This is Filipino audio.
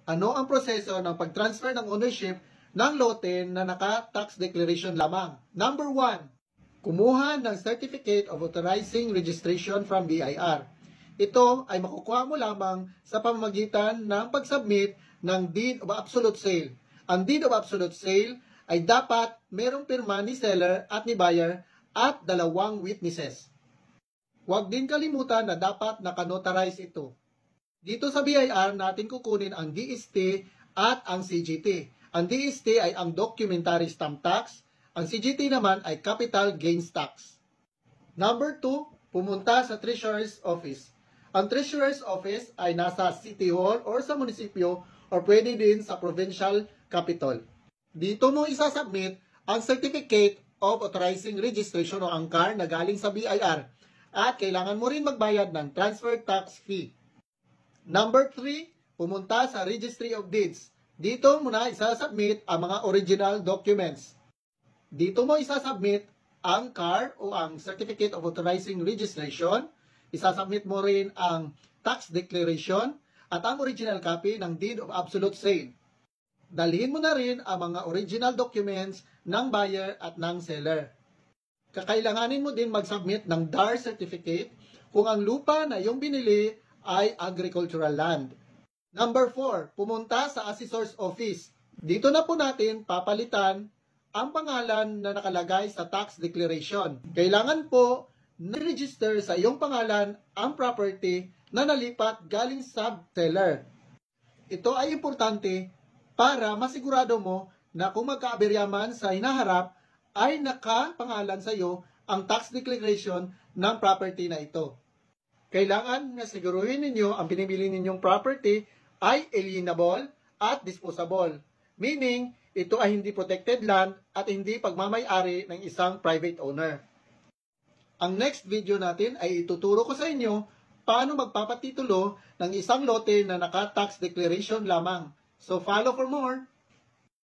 Ano ang proseso ng pag-transfer ng ownership ng lote na naka-tax declaration lamang? Number 1, kumuha ng Certificate of Authorizing Registration from BIR. Ito ay makukuha mo lamang sa pamamagitan ng pag-submit ng Deed of Absolute Sale. Ang Deed of Absolute Sale ay dapat merong pirma ni seller at ni buyer at 2 witnesses. Huwag din kalimutan na dapat nakanotarize ito. Dito sa BIR natin kukunin ang DST at ang CGT. Ang DST ay ang Documentary Stamp Tax, ang CGT naman ay Capital Gains Tax. Number 2, pumunta sa Treasurer's Office. Ang Treasurer's Office ay nasa City Hall or sa munisipyo or pwede din sa Provincial Capital. Dito mo isasubmit ang Certificate of Authorizing Registration o ang CAR na galing sa BIR at kailangan mo rin magbayad ng transfer tax fee. Number 3, pumunta sa Registry of Deeds. Dito mo na isasubmit ang mga original documents. Dito mo isasubmit ang CAR o ang Certificate of Authorizing Registration. Isasubmit mo rin ang tax declaration at ang original copy ng Deed of Absolute Sale. Dalhin mo na rin ang mga original documents ng buyer at ng seller. Kakailanganin mo din mag-submit ng DAR certificate kung ang lupa na iyong binili ay agricultural land. Number 4, pumunta sa Assessor's Office. Dito na po natin papalitan ang pangalan na nakalagay sa tax declaration. Kailangan po na-register sa iyong pangalan ang property na nalipat galing sa seller. Ito ay importante para masigurado mo na kung magkaaberya man sa hinaharap ay nakapangalan sa iyo ang tax declaration ng property na ito. Kailangan na siguruhin ninyo ang pinipili ninyong property ay alienable at disposable. Meaning, ito ay hindi protected land at hindi pagmamay-ari ng isang private owner. Ang next video natin ay ituturo ko sa inyo paano magpapatitulo ng isang lote na naka-tax declaration lamang. So follow for more!